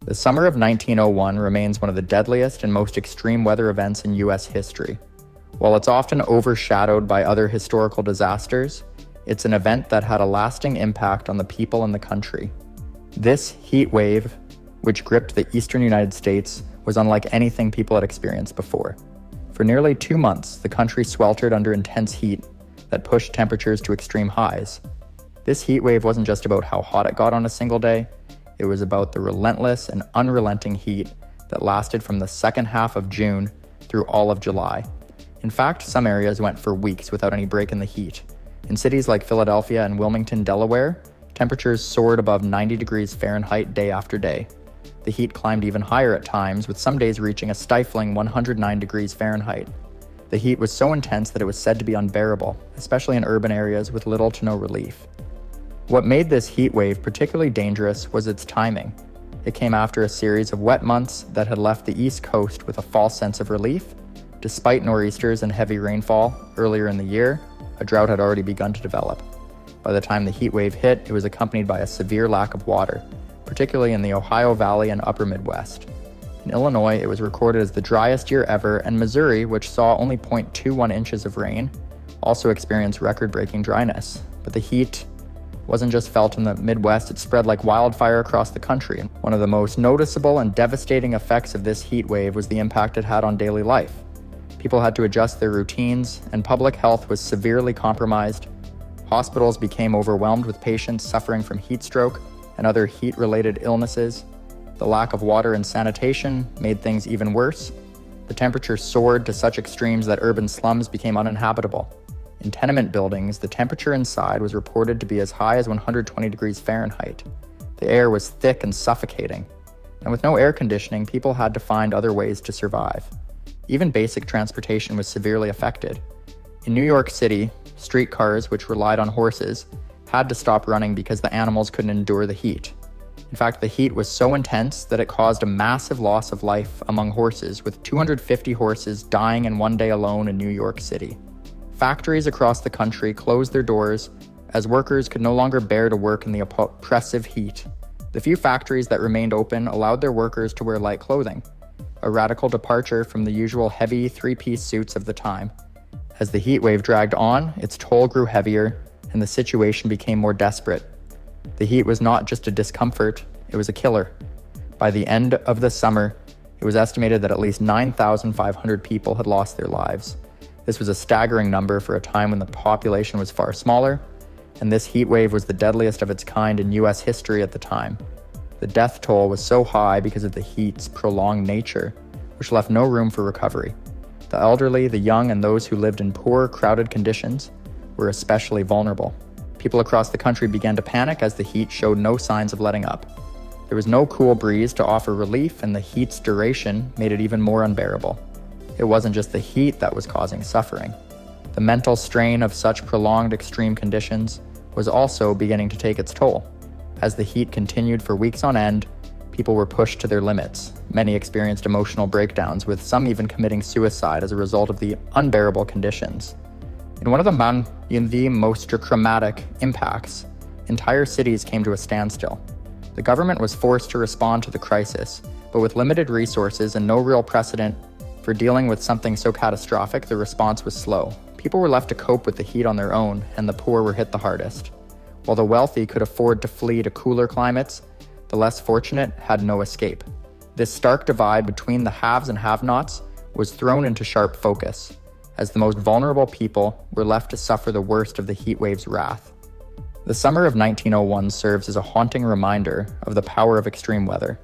The summer of 1901 remains one of the deadliest and most extreme weather events in U.S. history. While it's often overshadowed by other historical disasters, it's an event that had a lasting impact on the people in the country. This heat wave, which gripped the eastern United States, was unlike anything people had experienced before. For nearly 2 months, the country sweltered under intense heat that pushed temperatures to extreme highs. This heat wave wasn't just about how hot it got on a single day, it was about the relentless and unrelenting heat that lasted from the second half of June through all of July. In fact, some areas went for weeks without any break in the heat. In cities like Philadelphia and Wilmington, Delaware, temperatures soared above 90 degrees Fahrenheit day after day. The heat climbed even higher at times, with some days reaching a stifling 109 degrees Fahrenheit. The heat was so intense that it was said to be unbearable, especially in urban areas with little to no relief. What made this heat wave particularly dangerous was its timing. It came after a series of wet months that had left the East Coast with a false sense of relief. Despite nor'easters and heavy rainfall earlier in the year, a drought had already begun to develop. By the time the heat wave hit, it was accompanied by a severe lack of water, particularly in the Ohio Valley and upper Midwest. In Illinois, it was recorded as the driest year ever, and Missouri, which saw only 0.21 inches of rain, also experienced record-breaking dryness. But the heat wasn't just felt in the Midwest, it spread like wildfire across the country. And one of the most noticeable and devastating effects of this heat wave was the impact it had on daily life. People had to adjust their routines, and public health was severely compromised. Hospitals became overwhelmed with patients suffering from heat stroke and other heat-related illnesses. The lack of water and sanitation made things even worse. The temperature soared to such extremes that urban slums became uninhabitable. In tenement buildings, the temperature inside was reported to be as high as 120 degrees Fahrenheit. The air was thick and suffocating, and with no air conditioning, people had to find other ways to survive. Even basic transportation was severely affected. In New York City, streetcars, which relied on horses, had to stop running because the animals couldn't endure the heat. In fact, the heat was so intense that it caused a massive loss of life among horses, with 250 horses dying in one day alone in New York City. Factories across the country closed their doors as workers could no longer bear to work in the oppressive heat. The few factories that remained open allowed their workers to wear light clothing, a radical departure from the usual heavy three-piece suits of the time. As the heat wave dragged on, its toll grew heavier, and the situation became more desperate. The heat was not just a discomfort, it was a killer. By the end of the summer, it was estimated that at least 9,500 people had lost their lives. This was a staggering number for a time when the population was far smaller, and this heat wave was the deadliest of its kind in U.S. history at the time. The death toll was so high because of the heat's prolonged nature, which left no room for recovery. The elderly, the young, and those who lived in poor, crowded conditions were especially vulnerable. People across the country began to panic as the heat showed no signs of letting up. There was no cool breeze to offer relief, and the heat's duration made it even more unbearable. It wasn't just the heat that was causing suffering. The mental strain of such prolonged extreme conditions was also beginning to take its toll. As the heat continued for weeks on end, people were pushed to their limits. Many experienced emotional breakdowns, with some even committing suicide as a result of the unbearable conditions. In one of the most dramatic impacts, entire cities came to a standstill. The government was forced to respond to the crisis, but with limited resources and no real precedent for dealing with something so catastrophic, the response was slow. People were left to cope with the heat on their own, and the poor were hit the hardest. While the wealthy could afford to flee to cooler climates, the less fortunate had no escape. This stark divide between the haves and have-nots was thrown into sharp focus, as the most vulnerable people were left to suffer the worst of the heat wave's wrath. The summer of 1901 serves as a haunting reminder of the power of extreme weather.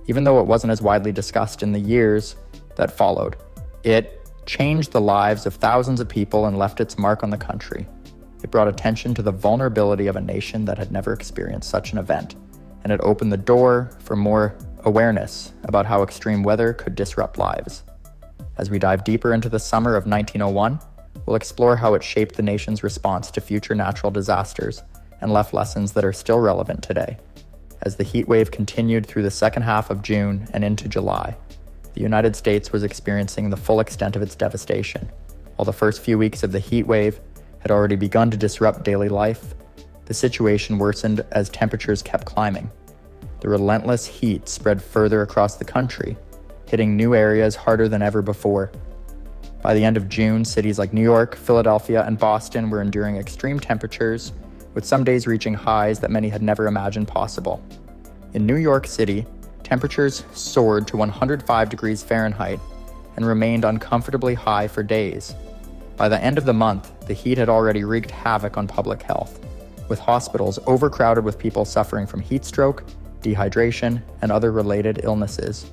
Even though it wasn't as widely discussed in the years that followed, it changed the lives of thousands of people and left its mark on the country. It brought attention to the vulnerability of a nation that had never experienced such an event, and it opened the door for more awareness about how extreme weather could disrupt lives. As we dive deeper into the summer of 1901, we'll explore how it shaped the nation's response to future natural disasters and left lessons that are still relevant today. As the heat wave continued through the second half of June and into July, the United States was experiencing the full extent of its devastation. While the first few weeks of the heat wave had already begun to disrupt daily life, the situation worsened as temperatures kept climbing. The relentless heat spread further across the country, hitting new areas harder than ever before. By the end of June, cities like New York, Philadelphia, and Boston were enduring extreme temperatures, with some days reaching highs that many had never imagined possible. In New York City, temperatures soared to 105 degrees Fahrenheit and remained uncomfortably high for days. By the end of the month, the heat had already wreaked havoc on public health, with hospitals overcrowded with people suffering from heat stroke, dehydration, and other related illnesses.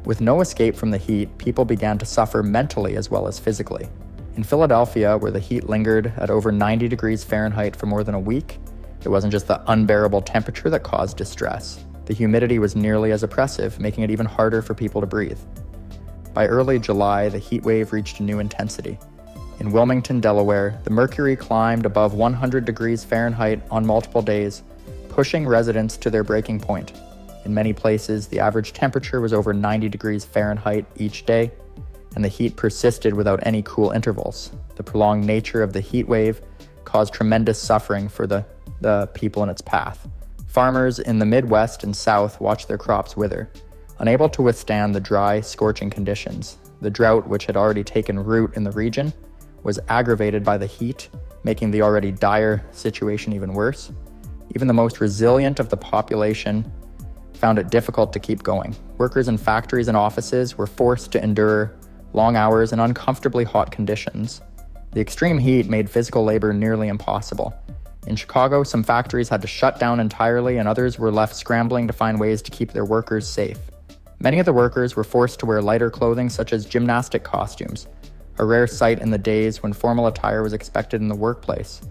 With no escape from the heat, people began to suffer mentally as well as physically. In Philadelphia, where the heat lingered at over 90 degrees Fahrenheit for more than a week, it wasn't just the unbearable temperature that caused distress. The humidity was nearly as oppressive, making it even harder for people to breathe. By early July, the heat wave reached a new intensity. In Wilmington, Delaware, the mercury climbed above 100 degrees Fahrenheit on multiple days, pushing residents to their breaking point. In many places, the average temperature was over 90 degrees Fahrenheit each day, and the heat persisted without any cool intervals. The prolonged nature of the heat wave caused tremendous suffering for the people in its path. Farmers in the Midwest and South watched their crops wither, unable to withstand the dry, scorching conditions. The drought, which had already taken root in the region, was aggravated by the heat, making the already dire situation even worse. Even the most resilient of the population found it difficult to keep going. Workers in factories and offices were forced to endure long hours and uncomfortably hot conditions. The extreme heat made physical labor nearly impossible. In Chicago, some factories had to shut down entirely, and others were left scrambling to find ways to keep their workers safe. Many of the workers were forced to wear lighter clothing, such as gymnastic costumes, a rare sight in the days when formal attire was expected in the workplace.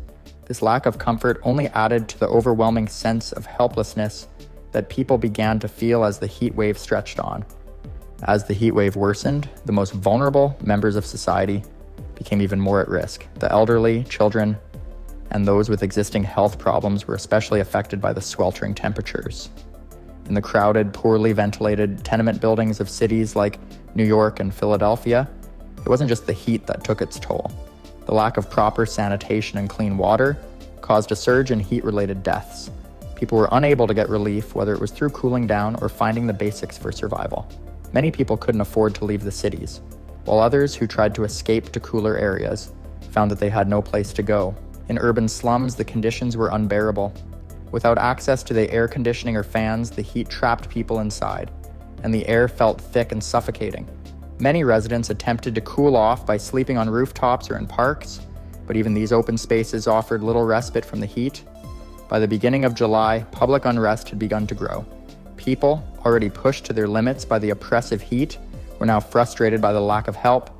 This lack of comfort only added to the overwhelming sense of helplessness that people began to feel as the heat wave stretched on. As the heat wave worsened, the most vulnerable members of society became even more at risk. The elderly, children, and those with existing health problems were especially affected by the sweltering temperatures. In the crowded, poorly ventilated tenement buildings of cities like New York and Philadelphia, it wasn't just the heat that took its toll. The lack of proper sanitation and clean water caused a surge in heat-related deaths. People were unable to get relief, whether it was through cooling down or finding the basics for survival. Many people couldn't afford to leave the cities, while others who tried to escape to cooler areas found that they had no place to go. In urban slums, the conditions were unbearable. Without access to the air conditioning or fans, the heat trapped people inside, and the air felt thick and suffocating. Many residents attempted to cool off by sleeping on rooftops or in parks, but even these open spaces offered little respite from the heat. By the beginning of July, public unrest had begun to grow. People, already pushed to their limits by the oppressive heat, were now frustrated by the lack of help.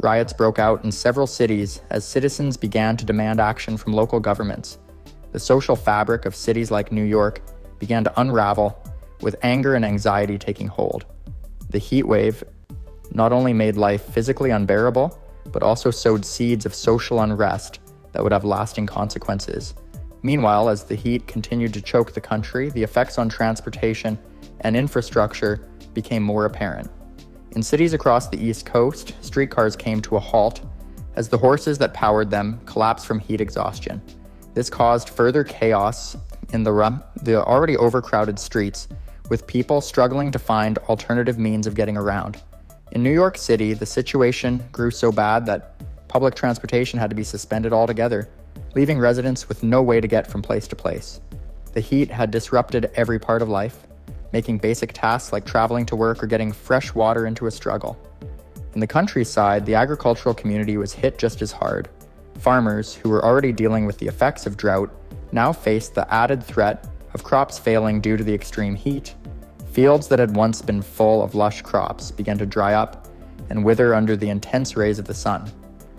Riots broke out in several cities as citizens began to demand action from local governments. The social fabric of cities like New York began to unravel, with anger and anxiety taking hold. The heat wave not only made life physically unbearable, but also sowed seeds of social unrest that would have lasting consequences. Meanwhile, as the heat continued to choke the country, the effects on transportation and infrastructure became more apparent. In cities across the East Coast, streetcars came to a halt as the horses that powered them collapsed from heat exhaustion. This caused further chaos in the already overcrowded streets, with people struggling to find alternative means of getting around. In New York City, the situation grew so bad that public transportation had to be suspended altogether, leaving residents with no way to get from place to place. The heat had disrupted every part of life, making basic tasks like traveling to work or getting fresh water into a struggle. In the countryside, the agricultural community was hit just as hard. Farmers, who were already dealing with the effects of drought, now faced the added threat of crops failing due to the extreme heat. Fields that had once been full of lush crops began to dry up and wither under the intense rays of the sun.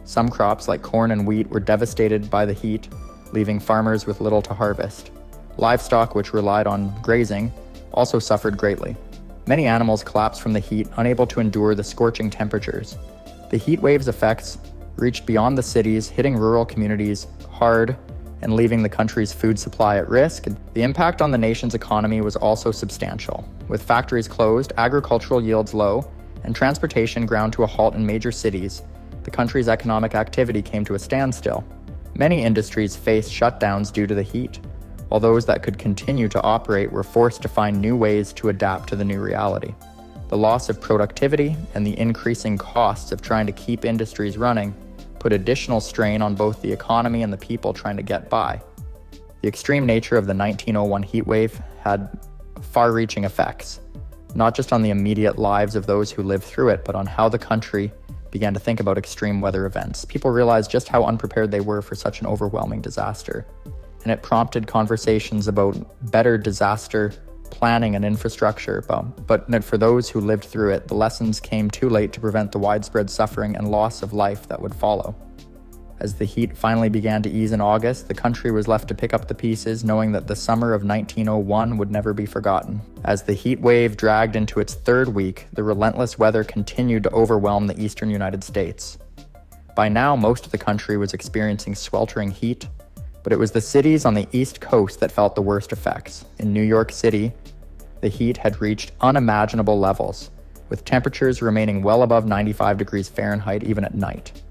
Some crops, like corn and wheat, were devastated by the heat, leaving farmers with little to harvest. Livestock, which relied on grazing, also suffered greatly. Many animals collapsed from the heat, unable to endure the scorching temperatures. The heat wave's effects reached beyond the cities, hitting rural communities hard and leaving the country's food supply at risk. The impact on the nation's economy was also substantial. With factories closed, agricultural yields low, and transportation ground to a halt in major cities, the country's economic activity came to a standstill. Many industries faced shutdowns due to the heat. while those that could continue to operate were forced to find new ways to adapt to the new reality. The loss of productivity and the increasing costs of trying to keep industries running put additional strain on both the economy and the people trying to get by. The extreme nature of the 1901 heatwave had far-reaching effects, not just on the immediate lives of those who lived through it, but on how the country began to think about extreme weather events. People realized just how unprepared they were for such an overwhelming disaster, and it prompted conversations about better disaster planning and infrastructure. But for those who lived through it, the lessons came too late to prevent the widespread suffering and loss of life that would follow. As the heat finally began to ease in August, the country was left to pick up the pieces, knowing that the summer of 1901 would never be forgotten. As the heat wave dragged into its third week, the relentless weather continued to overwhelm the eastern United States. By now, most of the country was experiencing sweltering heat, but it was the cities on the East Coast that felt the worst effects. In New York City, the heat had reached unimaginable levels, with temperatures remaining well above 95 degrees Fahrenheit even at night.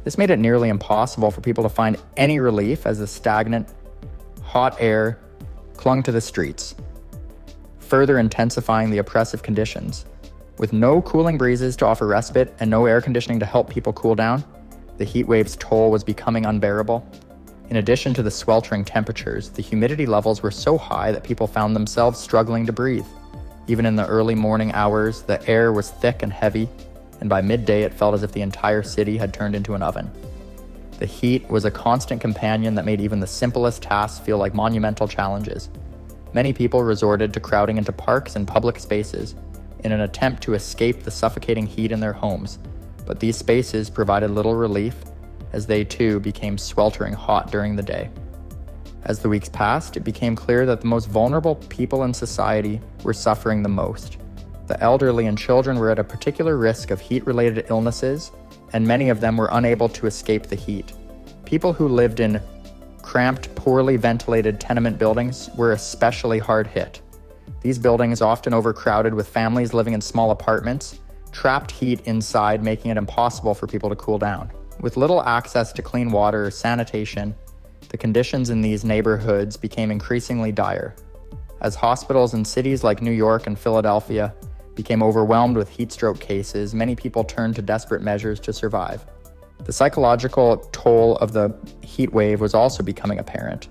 This made it nearly impossible for people to find any relief as the stagnant, hot air clung to the streets, further intensifying the oppressive conditions. With no cooling breezes to offer respite and no air conditioning to help people cool down, the heat wave's toll was becoming unbearable. In addition to the sweltering temperatures, the humidity levels were so high that people found themselves struggling to breathe. Even in the early morning hours, the air was thick and heavy, and by midday it felt as if the entire city had turned into an oven. The heat was a constant companion that made even the simplest tasks feel like monumental challenges. Many people resorted to crowding into parks and public spaces in an attempt to escape the suffocating heat in their homes, but these spaces provided little relief as they too became sweltering hot during the day. As the weeks passed, it became clear that the most vulnerable people in society were suffering the most. The elderly and children were at a particular risk of heat-related illnesses, and many of them were unable to escape the heat. People who lived in cramped, poorly ventilated tenement buildings were especially hard hit. These buildings, often overcrowded with families living in small apartments, trapped heat inside, making it impossible for people to cool down. With little access to clean water or sanitation, the conditions in these neighborhoods became increasingly dire. As hospitals in cities like New York and Philadelphia became overwhelmed with heat stroke cases, many people turned to desperate measures to survive. The psychological toll of the heat wave was also becoming apparent.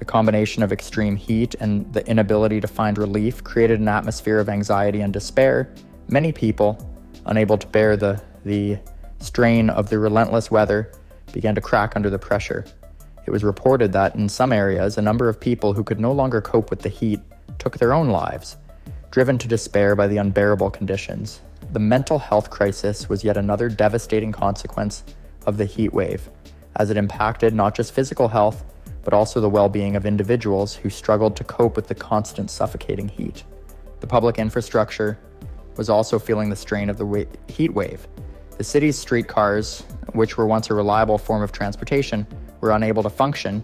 The combination of extreme heat and the inability to find relief created an atmosphere of anxiety and despair. Many people, unable to bear the strain of the relentless weather, began to crack under the pressure. It was reported that in some areas, a number of people who could no longer cope with the heat took their own lives, driven to despair by the unbearable conditions. The mental health crisis was yet another devastating consequence of the heat wave, as it impacted not just physical health, but also the well-being of individuals who struggled to cope with the constant suffocating heat. The public infrastructure was also feeling the strain of the heat wave. The city's streetcars, which were once a reliable form of transportation, were unable to function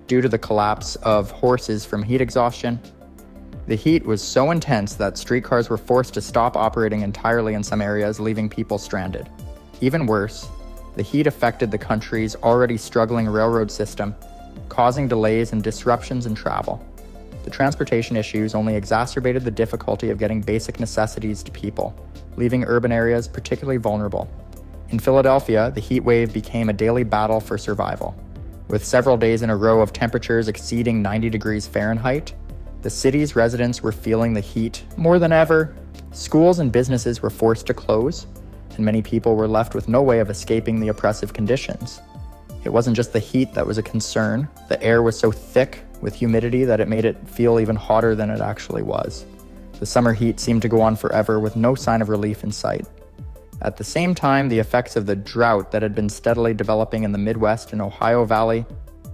due to the collapse of horses from heat exhaustion. The heat was so intense that streetcars were forced to stop operating entirely in some areas, leaving people stranded. Even worse, the heat affected the country's already struggling railroad system, causing delays and disruptions in travel. The transportation issues only exacerbated the difficulty of getting basic necessities to people, leaving urban areas particularly vulnerable. In Philadelphia, the heat wave became a daily battle for survival. With several days in a row of temperatures exceeding 90 degrees Fahrenheit, the city's residents were feeling the heat more than ever. Schools and businesses were forced to close, and many people were left with no way of escaping the oppressive conditions. It wasn't just the heat that was a concern. The air was so thick with humidity that it made it feel even hotter than it actually was. The summer heat seemed to go on forever with no sign of relief in sight. At the same time, the effects of the drought that had been steadily developing in the Midwest and Ohio Valley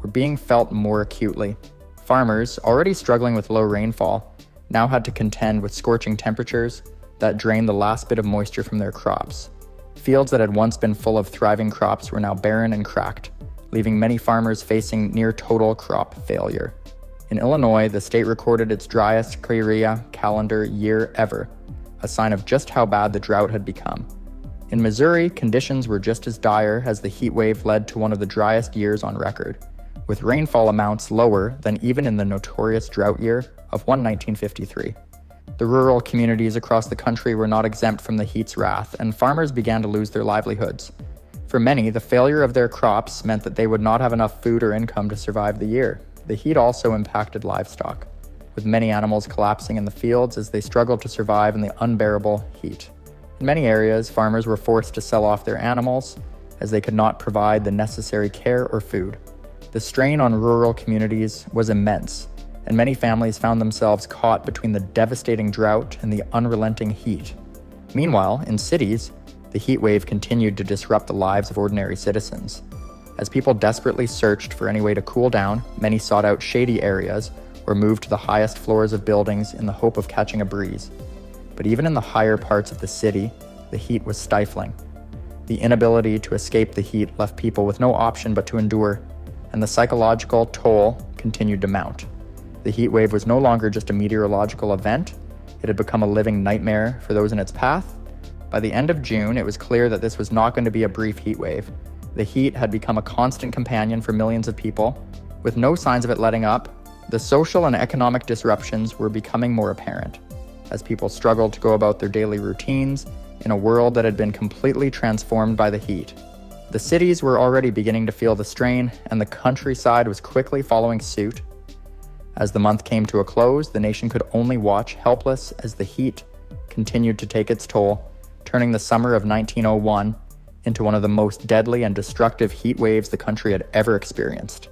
were being felt more acutely. Farmers, already struggling with low rainfall, now had to contend with scorching temperatures that drained the last bit of moisture from their crops. Fields that had once been full of thriving crops were now barren and cracked, leaving many farmers facing near total crop failure. In Illinois, the state recorded its driest Kyrria calendar year ever, a sign of just how bad the drought had become. In Missouri, conditions were just as dire as the heat wave led to one of the driest years on record. with rainfall amounts lower than even in the notorious drought year of 1953. The rural communities across the country were not exempt from the heat's wrath, and farmers began to lose their livelihoods. For many, the failure of their crops meant that they would not have enough food or income to survive the year. The heat also impacted livestock, with many animals collapsing in the fields as they struggled to survive in the unbearable heat. In many areas, farmers were forced to sell off their animals as they could not provide the necessary care or food. The strain on rural communities was immense, and many families found themselves caught between the devastating drought and the unrelenting heat. Meanwhile, in cities, the heat wave continued to disrupt the lives of ordinary citizens. As people desperately searched for any way to cool down, many sought out shady areas or moved to the highest floors of buildings in the hope of catching a breeze. But even in the higher parts of the city, the heat was stifling. The inability to escape the heat left people with no option but to endure, and the psychological toll continued to mount. The heat wave was no longer just a meteorological event, it had become a living nightmare for those in its path. By the end of June, it was clear that this was not going to be a brief heat wave. The heat had become a constant companion for millions of people. With no signs of it letting up, the social and economic disruptions were becoming more apparent, as people struggled to go about their daily routines in a world that had been completely transformed by the heat. The cities were already beginning to feel the strain, and the countryside was quickly following suit. As the month came to a close, the nation could only watch helpless as the heat continued to take its toll, turning the summer of 1901 into one of the most deadly and destructive heat waves the country had ever experienced.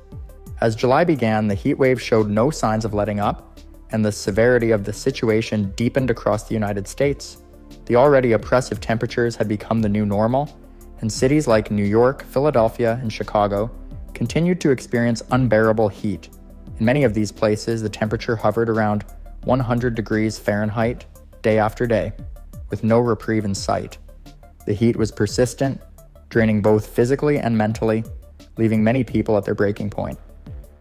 As July began, the heat wave showed no signs of letting up, and the severity of the situation deepened across the United States. The already oppressive temperatures had become the new normal, and cities like New York, Philadelphia, and Chicago continued to experience unbearable heat. In many of these places, the temperature hovered around 100 degrees Fahrenheit day after day, with no reprieve in sight. The heat was persistent, draining both physically and mentally, leaving many people at their breaking point.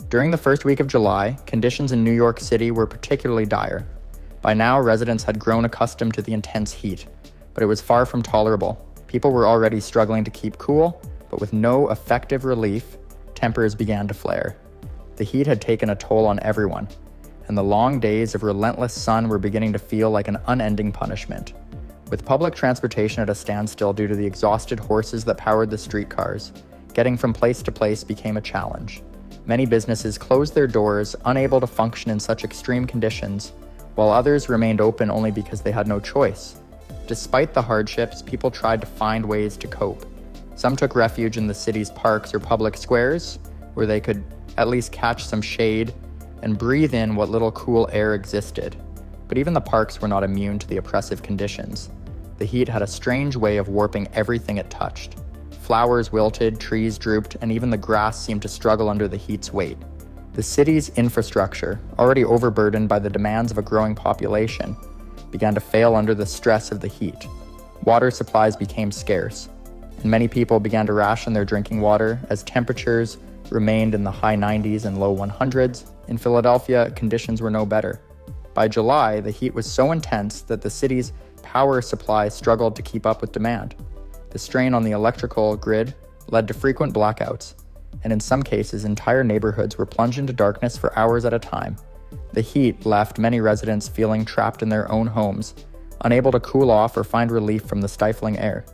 During the first week of July, conditions in New York City were particularly dire. By now, residents had grown accustomed to the intense heat, but it was far from tolerable. People were already struggling to keep cool, but with no effective relief, tempers began to flare. The heat had taken a toll on everyone, and the long days of relentless sun were beginning to feel like an unending punishment. With public transportation at a standstill due to the exhausted horses that powered the streetcars, getting from place to place became a challenge. Many businesses closed their doors, unable to function in such extreme conditions, while others remained open only because they had no choice. Despite the hardships, people tried to find ways to cope. Some took refuge in the city's parks or public squares, where they could at least catch some shade and breathe in what little cool air existed. But even the parks were not immune to the oppressive conditions. The heat had a strange way of warping everything it touched. Flowers wilted, trees drooped, and even the grass seemed to struggle under the heat's weight. The city's infrastructure, already overburdened by the demands of a growing population, began to fail under the stress of the heat. Water supplies became scarce, and many people began to ration their drinking water as temperatures remained in the high 90s and low 100s. In Philadelphia, conditions were no better. By July, the heat was so intense that the city's power supply struggled to keep up with demand. The strain on the electrical grid led to frequent blackouts, and in some cases, entire neighborhoods were plunged into darkness for hours at a time. The heat left many residents feeling trapped in their own homes, unable to cool off or find relief from the stifling air.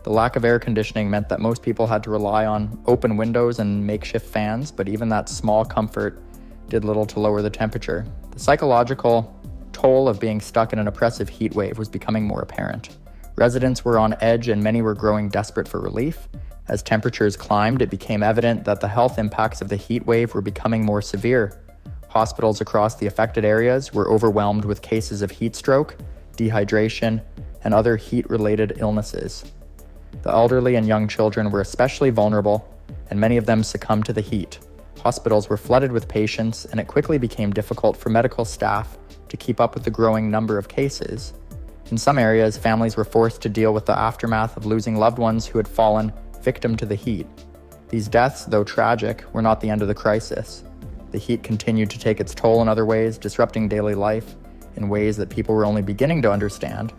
The lack of air conditioning meant that most people had to rely on open windows and makeshift fans, but even that small comfort did little to lower the temperature. The psychological toll of being stuck in an oppressive heat wave was becoming more apparent. Residents were on edge and many were growing desperate for relief. As temperatures climbed, it became evident that the health impacts of the heat wave were becoming more severe. Hospitals across the affected areas were overwhelmed with cases of heat stroke, dehydration, and other heat-related illnesses. The elderly and young children were especially vulnerable, and many of them succumbed to the heat. Hospitals were flooded with patients, and it quickly became difficult for medical staff to keep up with the growing number of cases. In some areas, families were forced to deal with the aftermath of losing loved ones who had fallen victim to the heat. These deaths, though tragic, were not the end of the crisis. The heat continued to take its toll in other ways, disrupting daily life in ways that people were only beginning to understand.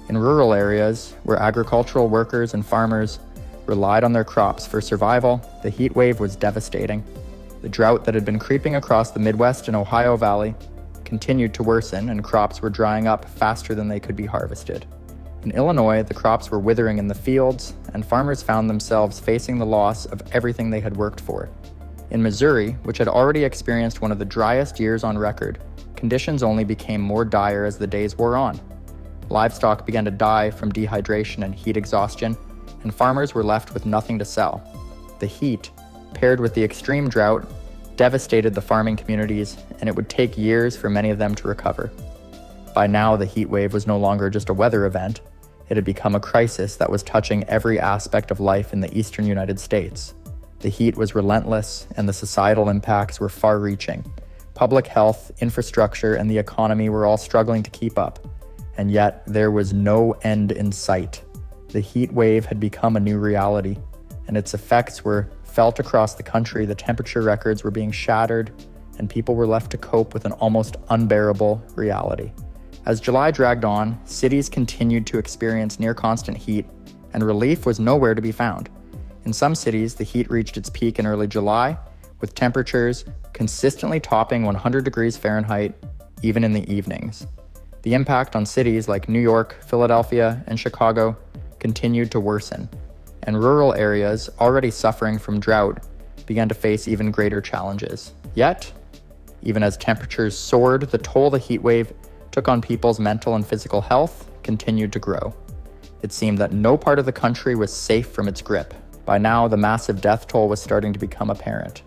In rural areas, where agricultural workers and farmers relied on their crops for survival, the heat wave was devastating. The drought that had been creeping across the Midwest and Ohio Valley continued to worsen, and crops were drying up faster than they could be harvested. In Illinois, the crops were withering in the fields, and farmers found themselves facing the loss of everything they had worked for. In Missouri, which had already experienced one of the driest years on record, conditions only became more dire as the days wore on. Livestock began to die from dehydration and heat exhaustion, and farmers were left with nothing to sell. The heat, paired with the extreme drought, devastated the farming communities, and it would take years for many of them to recover. By now, the heat wave was no longer just a weather event. It had become a crisis that was touching every aspect of life in the eastern United States. The heat was relentless, and the societal impacts were far-reaching. Public health, infrastructure, and the economy were all struggling to keep up, and yet there was no end in sight. The heat wave had become a new reality, and its effects were felt across the country. The temperature records were being shattered, and people were left to cope with an almost unbearable reality. As July dragged on, cities continued to experience near-constant heat, and relief was nowhere to be found. In some cities, the heat reached its peak in early July, with temperatures consistently topping 100 degrees Fahrenheit, even in the evenings. The impact on cities like New York, Philadelphia, and Chicago continued to worsen, and rural areas already suffering from drought began to face even greater challenges. Yet, even as temperatures soared, the toll the heat wave took on people's mental and physical health continued to grow. It seemed that no part of the country was safe from its grip. By now, the massive death toll was starting to become apparent.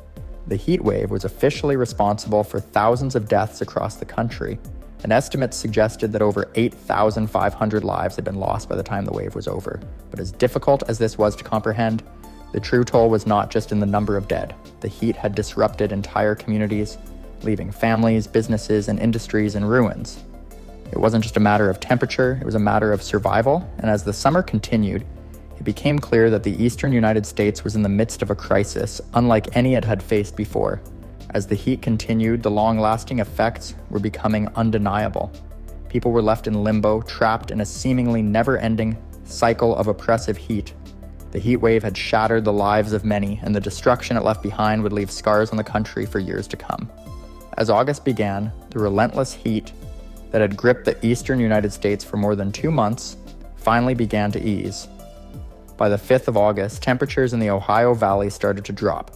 The heat wave was officially responsible for thousands of deaths across the country, and estimates suggested that over 8,500 lives had been lost by the time the wave was over. But as difficult as this was to comprehend, the true toll was not just in the number of dead. The heat had disrupted entire communities, leaving families, businesses, and industries in ruins. It wasn't just a matter of temperature, it was a matter of survival, and as the summer continued, it became clear that the eastern United States was in the midst of a crisis unlike any it had faced before. As the heat continued, the long-lasting effects were becoming undeniable. People were left in limbo, trapped in a seemingly never-ending cycle of oppressive heat. The heat wave had shattered the lives of many, and the destruction it left behind would leave scars on the country for years to come. As August began, the relentless heat that had gripped the eastern United States for more than 2 months finally began to ease. By the 5th of August, temperatures in the Ohio Valley started to drop,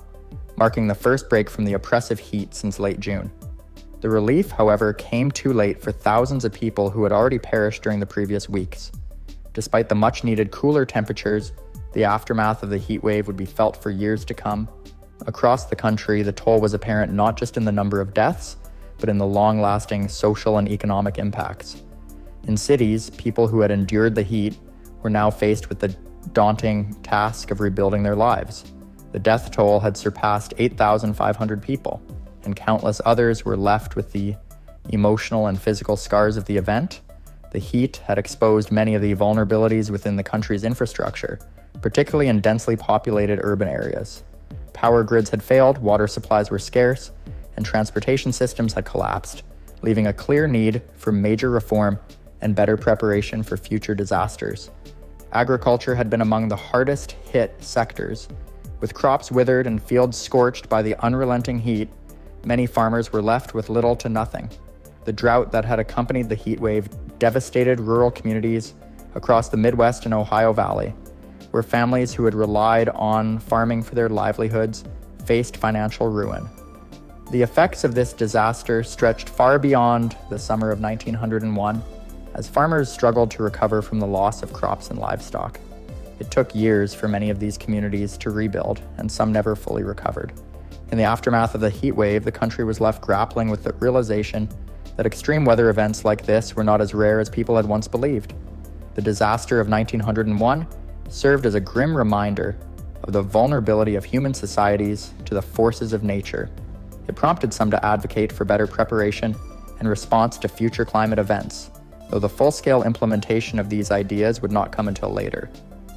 marking the first break from the oppressive heat since late June. The relief, however, came too late for thousands of people who had already perished during the previous weeks. Despite the much-needed cooler temperatures, the aftermath of the heat wave would be felt for years to come. Across the country, the toll was apparent not just in the number of deaths, but in the long-lasting social and economic impacts. In cities, people who had endured the heat were now faced with the daunting task of rebuilding their lives. The death toll had surpassed 8,500 people, and countless others were left with the emotional and physical scars of the event. The heat had exposed many of the vulnerabilities within the country's infrastructure, particularly in densely populated urban areas. Power grids had failed, water supplies were scarce, and transportation systems had collapsed, leaving a clear need for major reform and better preparation for future disasters. Agriculture had been among the hardest hit sectors. With crops withered and fields scorched by the unrelenting heat, many farmers were left with little to nothing. The drought that had accompanied the heat wave devastated rural communities across the Midwest and Ohio Valley, where families who had relied on farming for their livelihoods faced financial ruin. The effects of this disaster stretched far beyond the summer of 1901, as farmers struggled to recover from the loss of crops and livestock. It took years for many of these communities to rebuild, and some never fully recovered. In the aftermath of the heat wave, the country was left grappling with the realization that extreme weather events like this were not as rare as people had once believed. The disaster of 1901 served as a grim reminder of the vulnerability of human societies to the forces of nature. It prompted some to advocate for better preparation and response to future climate events, though the full-scale implementation of these ideas would not come until later.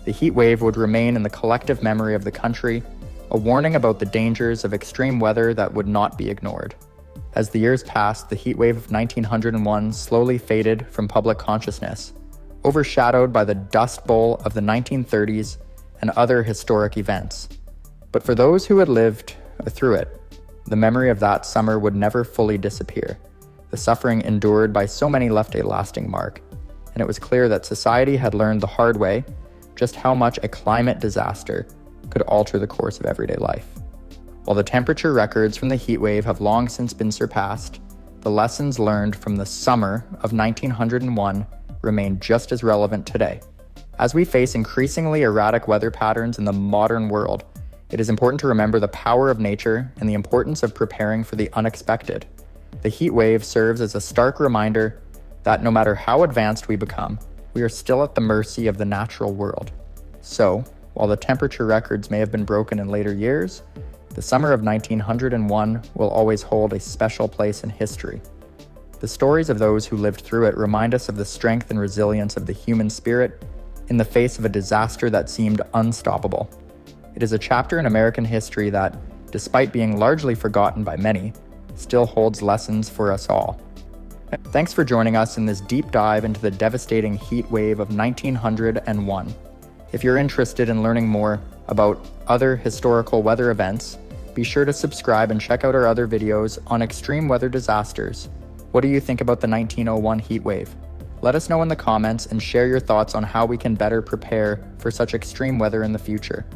The heat wave would remain in the collective memory of the country, a warning about the dangers of extreme weather that would not be ignored. As the years passed, the heat wave of 1901 slowly faded from public consciousness, overshadowed by the Dust Bowl of the 1930s and other historic events. But for those who had lived through it, The memory of that summer would never fully disappear. The suffering endured by so many left a lasting mark, and it was clear that society had learned the hard way just how much a climate disaster could alter the course of everyday life. While the temperature records from the heatwave have long since been surpassed, the lessons learned from the summer of 1901 remain just as relevant today. As we face increasingly erratic weather patterns in the modern world, it is important to remember the power of nature and the importance of preparing for the unexpected. The heatwave serves as a stark reminder that no matter how advanced we become, we are still at the mercy of the natural world. So, while the temperature records may have been broken in later years, the summer of 1901 will always hold a special place in history. The stories of those who lived through it remind us of the strength and resilience of the human spirit in the face of a disaster that seemed unstoppable. It is a chapter in American history that, despite being largely forgotten by many, still holds lessons for us all. Thanks for joining us in this deep dive into the devastating heat wave of 1901. If you're interested in learning more about other historical weather events, be sure to subscribe and check out our other videos on extreme weather disasters. What do you think about the 1901 heat wave? Let us know in the comments and share your thoughts on how we can better prepare for such extreme weather in the future.